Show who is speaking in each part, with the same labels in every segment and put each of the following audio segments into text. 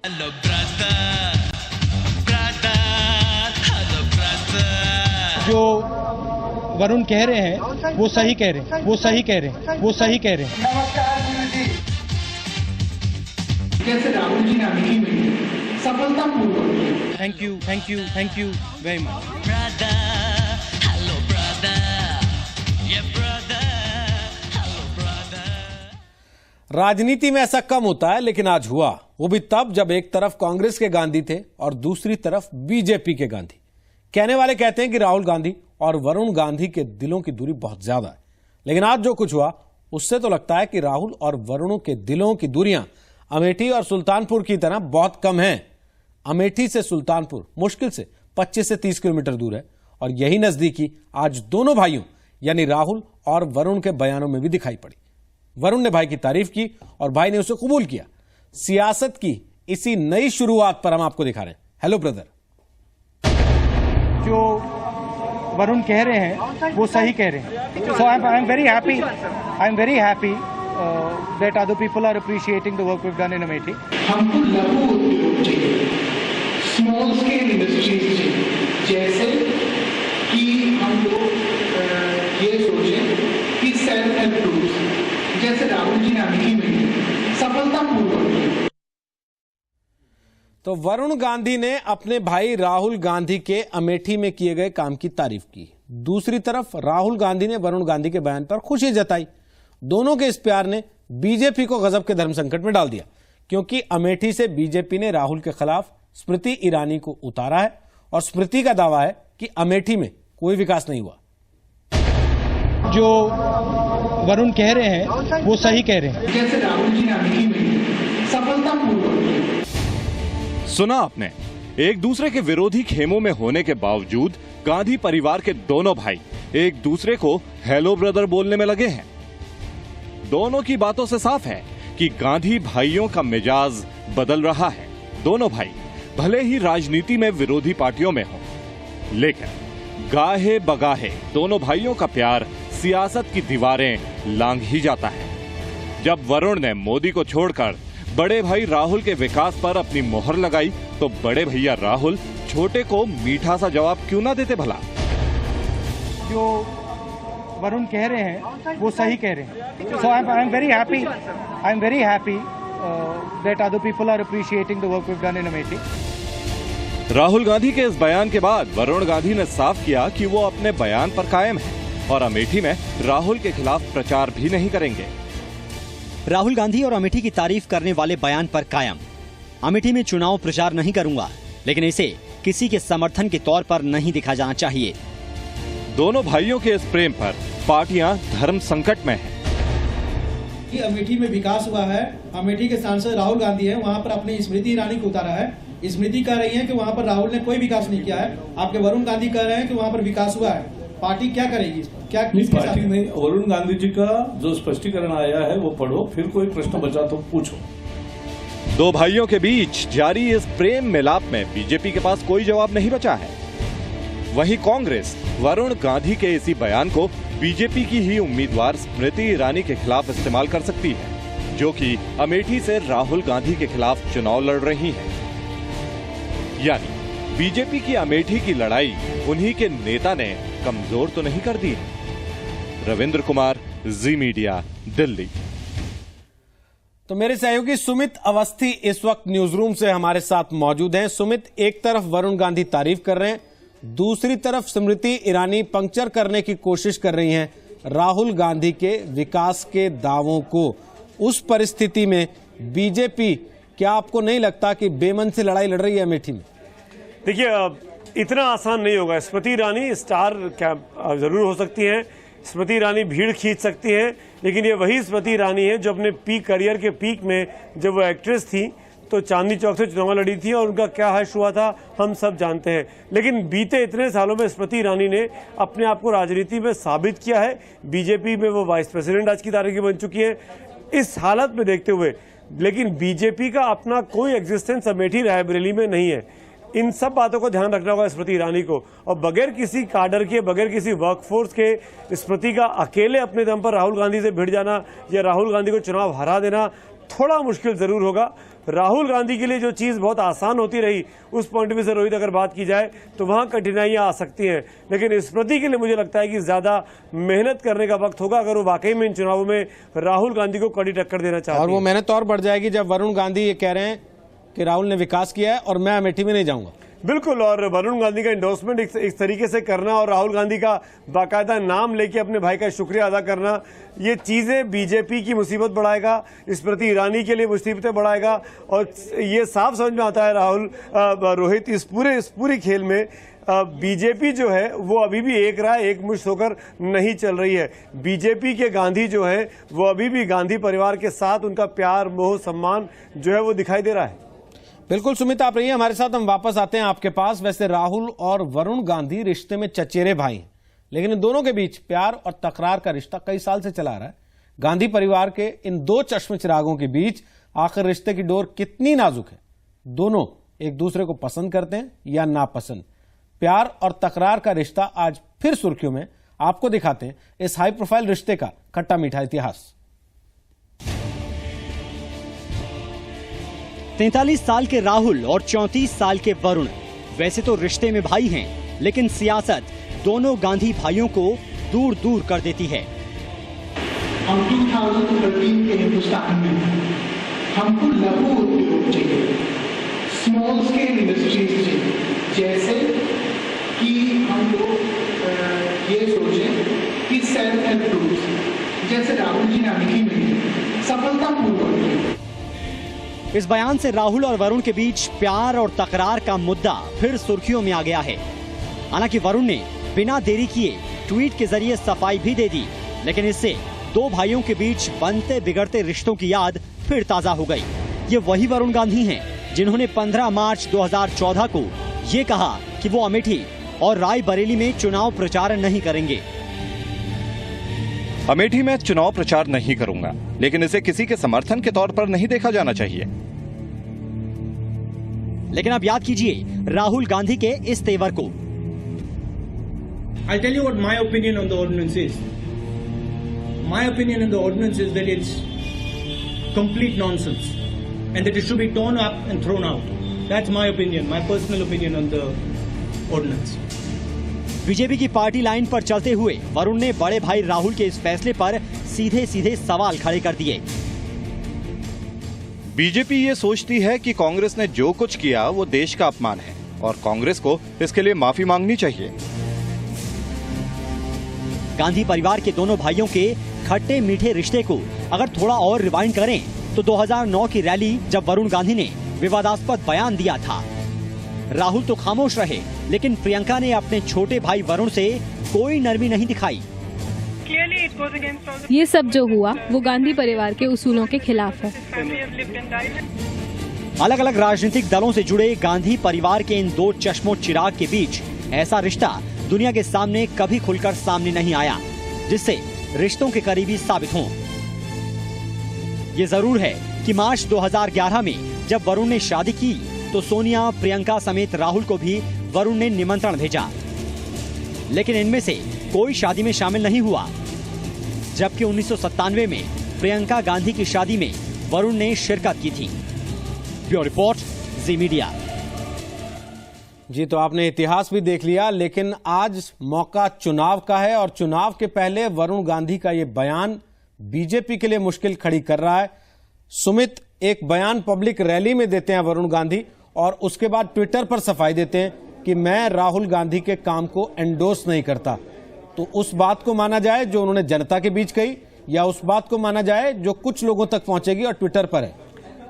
Speaker 1: Hello brother, brother, hello brother.
Speaker 2: जो वरुण कह रहे हैं वो सही कह रहे हैं, वो सही कह रहे हैं, वो सही कह रहे हैं।
Speaker 3: नमस्कार गुरु जी। कैसे राहुल जी ने अमेठी में सफलतापूर्वक
Speaker 2: thank you, thank you, thank you very much.
Speaker 1: Brother, hello brother, ये ब्रदर, हेलो ब्रदर।
Speaker 4: राजनीति में ऐसा कम होता है, लेकिन आज हुआ, वो भी तब जब एक तरफ कांग्रेस के गांधी थे और दूसरी तरफ बीजेपी के गांधी। कहने वाले कहते हैं कि राहुल गांधी और वरुण गांधी के दिलों की दूरी बहुत ज्यादा है, लेकिन आज जो कुछ हुआ उससे तो लगता है कि राहुल और वरुण के दिलों की दूरियां अमेठी और सुल्तानपुर की तरह बहुत कम हैं। अमेठी से सुल्तानपुर मुश्किल से 25 से 30 किलोमीटर दूर है और यही नजदीकी आज दोनों भाइयों यानी राहुल और वरुण के बयानों में भी दिखाई पड़ी। वरुण ने भाई की तारीफ की और भाई ने उसे कबूल किया। सियासत की इसी नई शुरुआत पर हम आपको दिखा रहे हैं। Hello brother.
Speaker 2: जो वरुण कह रहे हैं वो सही कह रहे हैं। So I am very happy, I am very happy that other people are appreciating the work we've done in Amethi.
Speaker 3: हमको लघु उद्योग चाहिए, स्मॉल स्केल इंडस्ट्रीज चाहिए, जैसे कि हम लोग ये सोचें कि सेल्फ हेल्प ग्रुप्स जैसे राहुल जी ने अमेठी में सफलतापूर्वक।
Speaker 4: तो वरुण गांधी ने अपने भाई राहुल गांधी के अमेठी में किए गए काम की तारीफ की। दूसरी तरफ राहुल गांधी ने वरुण गांधी के बयान पर खुशी जताई। दोनों के इस प्यार ने बीजेपी को गजब के धर्म संकट में डाल दिया, क्योंकि अमेठी से बीजेपी ने राहुल के खिलाफ स्मृति ईरानी को उतारा है और स्मृति का दावा है कि अमेठी में कोई विकास नहीं हुआ।
Speaker 2: जो वरुण कह रहे हैं वो सही कह रहे हैं।
Speaker 3: जैसे राहुल जी ने अमेठी में सफलतापूर्वक।
Speaker 5: सुना आपने, एक दूसरे के विरोधी खेमों में होने के बावजूद गांधी परिवार के दोनों भाई एक दूसरे को हेलो ब्रदर बोलने में लगे हैं। दोनों की बातों से साफ है कि गांधी भाइयों का मिजाज बदल रहा है। दोनों भाई भले ही राजनीति में विरोधी पार्टियों में हों, लेकिन गाहे बगाहे दोनों भाइयों का प्यार सियासत की दीवारें लांघ ही जाता है। जब वरुण ने मोदी को छोड़कर बड़े भाई राहुल के विकास पर अपनी मोहर लगाई, तो बड़े भैया राहुल छोटे को मीठा सा जवाब क्यों ना देते भला।
Speaker 2: जो वरुण कह रहे हैं वो सही कह रहे हैं। So I am very happy, I am very happy that other people are appreciating the work we've done in Amethi.
Speaker 5: Rahul Gandhi के इस बयान के बाद वरुण गांधी ने साफ किया कि वो अपने बयान पर कायम है और अमेठी में राहुल के खिलाफ प्रचार भी नहीं करेंगे।
Speaker 6: राहुल गांधी और अमेठी की तारीफ करने वाले बयान पर कायम। अमेठी में चुनाव प्रचार नहीं करूंगा, लेकिन इसे किसी के समर्थन के तौर पर नहीं दिखा जाना चाहिए।
Speaker 5: दोनों भाइयों के इस प्रेम पर पार्टियां धर्म संकट में हैं।
Speaker 7: कि अमेठी में विकास हुआ है। अमेठी के सांसद राहुल गांधी है, वहां पर अपनी स्मृति ईरानी को उतारा है। स्मृति कह रही है कि वहां पर राहुल ने कोई विकास नहीं किया है। आपके वरुण गांधी कह रहे हैं कि वहां पर विकास हुआ है। पार्टी क्या करेगी इस पर? क्या
Speaker 8: पार्टी नहीं, वरुण गांधी जी का जो स्पष्टीकरण आया है वो पढ़ो, फिर कोई प्रश्न बचा तो पूछो।
Speaker 5: दो भाइयों के बीच जारी इस प्रेम मिलाप में बीजेपी के पास कोई जवाब नहीं बचा है। वहीं कांग्रेस वरुण गांधी के इसी बयान को बीजेपी की ही उम्मीदवार स्मृति ईरानी के खिलाफ इस्तेमाल कर सकती है, जो कि अमेठी से राहुल गांधी के खिलाफ चुनाव लड़ रही हैं। यानी बीजेपी की अमेठी की लड़ाई उन्हीं के नेता ने कमजोर तो नहीं कर दी। रविंद्र कुमार, जी मीडिया, दिल्ली।
Speaker 4: तो मेरे सहयोगी सुमित अवस्थी इस वक्त न्यूज रूम से हमारे साथ मौजूद हैं। सुमित, एक तरफ वरुण गांधी तारीफ कर रहे हैं, दूसरी तरफ स्मृति ईरानी पंक्चर करने की कोशिश कर रही हैं राहुल गांधी के विकास के दावों को। उस परिस्थिति में बीजेपी, क्या आपको नहीं लगता कि बेमन से लड़ाई लड़ रही है अमेठी में?
Speaker 9: देखिए, इतना आसान नहीं होगा। स्मृति ईरानी स्टार क्या जरूर हो सकती हैं, स्मृति ईरानी भीड़ खींच सकती हैं, लेकिन ये वही स्मृति ईरानी है जो अपने पीक करियर के पीक में जब वो एक्ट्रेस थी तो चांदनी चौक से चुनाव लड़ी थी और उनका क्या हर्ष हुआ था हम सब जानते हैं। लेकिन बीते इतने सालों में स्मृति ईरानी ने अपने आप को राजनीति में साबित किया है। बीजेपी में वो वाइस प्रेसिडेंट आज की तारीख बन चुकी है। इस हालत में देखते हुए लेकिन बीजेपी का अपना कोई एग्जिस्टेंस अमेठी रायबरेली में नहीं है। इन सब बातों को ध्यान रखना होगा स्मृति ईरानी को, और बगैर किसी काडर के, बगैर किसी वर्कफोर्स के स्मृति का अकेले अपने दम पर राहुल गांधी से भिड़ जाना या राहुल गांधी को चुनाव हरा देना थोड़ा मुश्किल जरूर होगा। राहुल गांधी के लिए जो चीज़ बहुत आसान होती रही, उस पॉइंट में से रोहित अगर बात की जाए तो वहाँ कठिनाइयाँ आ सकती हैं, लेकिन स्मृति के लिए मुझे लगता है कि ज़्यादा मेहनत करने का वक्त होगा अगर वो वाकई में इन चुनावों में राहुल गांधी को कड़ी टक्कर देना चाहते हैं।
Speaker 4: और वो मेहनत और बढ़ जाएगी जब वरुण गांधी ये कह रहे हैं कि राहुल ने विकास किया है और मैं अमेठी में नहीं जाऊंगा।
Speaker 9: बिल्कुल, और वरुण गांधी का इंडोर्समेंट इस तरीके से करना और राहुल गांधी का बाकायदा नाम लेके अपने भाई का शुक्रिया अदा करना, ये चीज़ें बीजेपी की मुसीबत बढ़ाएगा, स्मृति ईरानी के लिए मुसीबतें बढ़ाएगा। और ये साफ समझ में आता है रोहित, इस पूरी खेल में बीजेपी जो है वो अभी भी एक राय एक मुश्त होकर नहीं चल रही है। बीजेपी के गांधी जो है वो अभी भी गांधी परिवार के साथ उनका प्यार, मोह, सम्मान जो है वो दिखाई दे रहा है।
Speaker 4: बिल्कुल सुमित, आप रहिए हमारे साथ, हम वापस आते हैं आपके पास। वैसे राहुल और वरुण गांधी रिश्ते में चचेरे भाई हैं, लेकिन इन दोनों के बीच प्यार और तकरार का रिश्ता कई साल से चला आ रहा है। गांधी परिवार के इन दो चश्म चिरागों के बीच आखिर रिश्ते की डोर कितनी नाजुक है? दोनों एक दूसरे को पसंद करते हैं या नापसंद? प्यार और तकरार का रिश्ता आज फिर सुर्खियों में। आपको दिखाते हैं इस हाई प्रोफाइल रिश्ते का खट्टा मीठा इतिहास।
Speaker 6: 43 साल के राहुल और 34 साल के वरुण वैसे तो रिश्ते में भाई हैं, लेकिन सियासत दोनों गांधी भाइयों को दूर दूर कर देती है।
Speaker 3: हम 2013 के हिंदुस्तान में हमको लघु उद्योग चाहिए, स्मॉल स्केल इंडस्ट्रीज चाहिए, जैसे कि हम लोग ये सोचें कि सेल्फ हेल्प ग्रुप्स जैसे राहुल जी ने अमेठी में सफलतापूर्वक।
Speaker 6: इस बयान से राहुल और वरुण के बीच प्यार और तकरार का मुद्दा फिर सुर्खियों में आ गया है। हालांकि वरुण ने बिना देरी किए ट्वीट के जरिए सफाई भी दे दी, लेकिन इससे दो भाइयों के बीच बनते बिगड़ते रिश्तों की याद फिर ताजा हो गई। ये वही वरुण गांधी हैं जिन्होंने 15 मार्च 2014 को ये कहा कि वो अमेठी और रायबरेली में चुनाव प्रचार नहीं करेंगे।
Speaker 5: अमेठी में चुनाव प्रचार नहीं करूंगा, लेकिन इसे किसी के समर्थन के तौर पर नहीं देखा जाना चाहिए।
Speaker 6: लेकिन अब याद कीजिए राहुल गांधी के इस तेवर को।
Speaker 7: I'll tell you what my opinion on the ordinance is. My opinion on the ordinance is that it's complete nonsense and that it should be torn up and thrown out. That's my opinion, my personal opinion on the ordinance.
Speaker 6: BJP की party line पर चलते हुए वरुण ने बड़े भाई राहुल के इस फैसले पर सीधे सीधे सवाल खड़े कर दिए।
Speaker 5: बीजेपी ये सोचती है कि कांग्रेस ने जो कुछ किया वो देश का अपमान है और कांग्रेस को इसके लिए माफी मांगनी चाहिए।
Speaker 6: गांधी परिवार के दोनों भाइयों के खट्टे मीठे रिश्ते को अगर थोड़ा और रिवाइंड करें तो 2009 की रैली जब वरुण गांधी ने विवादास्पद बयान दिया था, राहुल तो खामोश रहे, लेकिन प्रियंका ने अपने छोटे भाई वरुण से कोई नरमी नहीं दिखाई।
Speaker 10: ये सब जो हुआ वो गांधी परिवार के उसूलों के खिलाफ है।
Speaker 6: अलग अलग राजनीतिक दलों से जुड़े गांधी परिवार के इन दो चश्मों चिराग के बीच ऐसा रिश्ता दुनिया के सामने कभी खुलकर सामने नहीं आया जिससे रिश्तों के करीबी साबित हों। ये जरूर है कि मार्च 2011 में जब वरुण ने शादी की तो सोनिया, प्रियंका समेत राहुल को भी वरुण ने निमंत्रण भेजा, लेकिन इनमें से कोई शादी में शामिल नहीं हुआ। जबकि 1997 में प्रियंका गांधी की शादी में वरुण ने शिरकत की थी। ब्यूरो रिपोर्ट, जी मीडिया।
Speaker 4: जी, तो आपने इतिहास भी देख लिया, लेकिन आज मौका चुनाव का है और चुनाव के पहले वरुण गांधी का ये बयान बीजेपी के लिए मुश्किल खड़ी कर रहा है। सुमित, एक बयान पब्लिक रैली में देते हैं वरुण गांधी और उसके बाद ट्विटर पर सफाई देते हैं कि मैं राहुल गांधी के काम को एंडोर्स नहीं करता। तो उस बात को माना जाए जो उन्होंने जनता के बीच कही, या उस बात को माना जाए जो कुछ लोगों तक पहुंचेगी और ट्विटर पर है?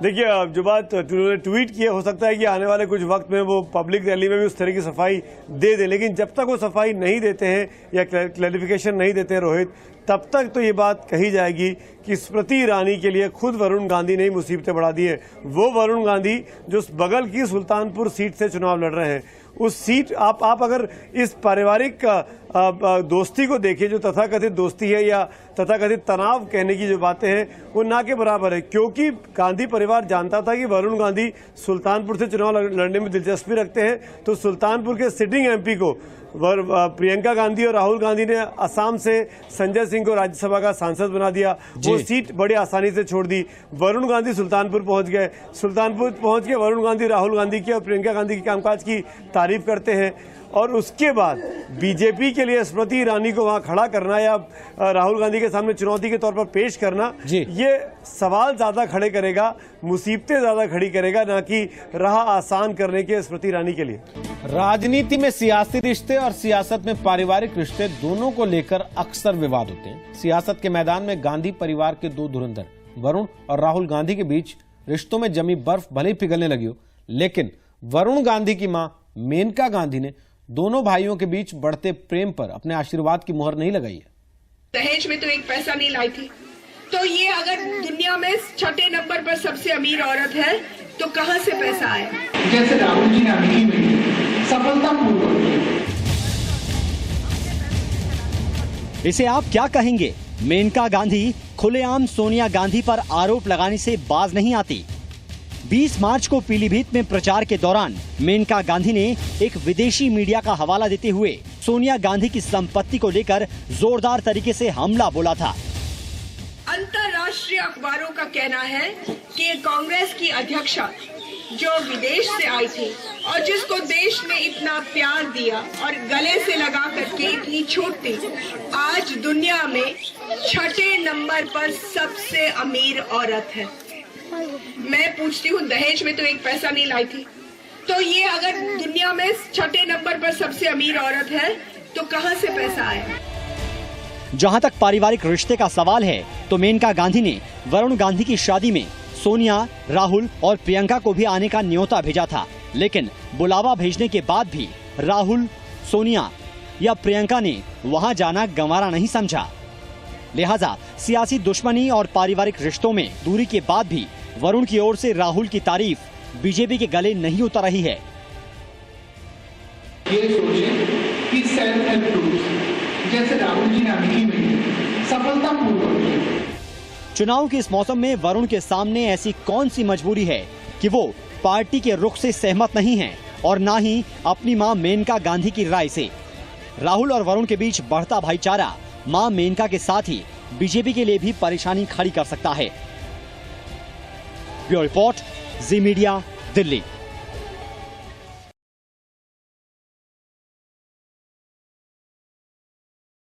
Speaker 9: देखिए, जो बात उन्होंने ट्वीट किया, हो सकता है कि आने वाले कुछ वक्त में वो पब्लिक रैली में भी उस तरह की सफाई दे दे, लेकिन जब तक वो सफाई नहीं देते हैं या क्लैरिफिकेशन नहीं देते हैं रोहित, तब तक तो ये बात कही जाएगी कि स्मृति ईरानी के लिए खुद वरुण गांधी ने ही मुसीबतें बढ़ा दी है। वो वरुण गांधी जो बगल की सुल्तानपुर सीट से चुनाव लड़ रहे हैं, उस सीट आप अगर इस पारिवारिक दोस्ती को देखें, जो तथाकथित दोस्ती है या तथाकथित तनाव कहने की जो बातें हैं, वो ना के बराबर है। क्योंकि गांधी परिवार जानता था कि वरुण गांधी सुल्तानपुर से चुनाव लड़ने में दिलचस्पी रखते हैं, तो सुल्तानपुर के सिटिंग एमपी को प्रियंका गांधी और राहुल गांधी ने असम से संजय सिंह को राज्यसभा का सांसद बना दिया, वो सीट बड़ी आसानी से छोड़ दी। वरुण गांधी सुल्तानपुर पहुंच गए, वरुण गांधी राहुल गांधी की और प्रियंका गांधी के कामकाज की तारीफ करते हैं। और उसके बाद बीजेपी के लिए स्मृति ईरानी को वहां खड़ा करना या राहुल गांधी के सामने चुनौती के तौर पर पेश करना, ये सवाल ज्यादा खड़े करेगा, मुसीबतें ज्यादा खड़ी करेगा, ना कि राह आसान करने के स्मृति ईरानी के लिए।
Speaker 4: राजनीति में सियासी रिश्ते और सियासत में पारिवारिक रिश्ते दोनों को लेकर अक्सर विवाद होते हैं। सियासत के मैदान में गांधी परिवार के दो धुरंधर वरुण और राहुल गांधी के बीच रिश्तों में जमी बर्फ भले ही पिघलने लगी हो, लेकिन वरुण गांधी की मां मेनका गांधी ने दोनों भाइयों के बीच बढ़ते प्रेम पर अपने आशीर्वाद की मुहर नहीं लगाई है।
Speaker 11: दहेज में तो एक पैसा नहीं लाई थी, तो ये अगर दुनिया में 6 नंबर पर सबसे अमीर औरत है तो कहां से पैसा आया?
Speaker 3: जैसे राहुल जी ने अमेठी में सफलतापूर्वक।
Speaker 6: इसे आप क्या कहेंगे? मेनका गांधी खुलेआम सोनिया गांधी पर आरोप लगाने से बाज नहीं आती। 20 मार्च को पीलीभीत में प्रचार के दौरान मेनका गांधी ने एक विदेशी मीडिया का हवाला देते हुए सोनिया गांधी की संपत्ति को लेकर जोरदार तरीके से हमला बोला था।
Speaker 11: अंतर्राष्ट्रीय अखबारों का कहना है कि कांग्रेस की अध्यक्षा जो विदेश से आई थी और जिसको देश ने इतना प्यार दिया और गले से लगा करके इतनी छूट दी, आज दुनिया में 6 नंबर पर सबसे अमीर औरत है। मैं पूछती हूँ, दहेज में तो एक पैसा नहीं लाई थी, तो ये अगर दुनिया में 6 नंबर पर सबसे अमीर औरत है तो कहां से पैसा आया?
Speaker 6: जहां तक पारिवारिक रिश्ते का सवाल है तो मेनका गांधी ने वरुण गांधी की शादी में सोनिया, राहुल और प्रियंका को भी आने का न्योता भेजा था, लेकिन बुलावा भेजने के बाद भी राहुल, सोनिया या प्रियंका ने वहां जाना गंवारा नहीं समझा। लिहाजा सियासी दुश्मनी और पारिवारिक रिश्तों में दूरी के बाद भी वरुण की ओर से राहुल की तारीफ बीजेपी के गले नहीं उतर रही है।
Speaker 3: ये सोचें कि सेल्फ हेल्प ग्रुप्स जैसे राहुल जी ने अमेठी में सफलतापूर्वक।
Speaker 6: चुनाव के इस मौसम में वरुण के सामने ऐसी कौन सी मजबूरी है कि वो पार्टी के रुख से सहमत नहीं है और ना ही अपनी मां मेनका गांधी की राय से। राहुल और वरुण के बीच बढ़ता भाईचारा मां मेनका के साथ ही बीजेपी के लिए भी परेशानी खड़ी कर सकता है। ब्यूरो रिपोर्ट, जी मीडिया, दिल्ली।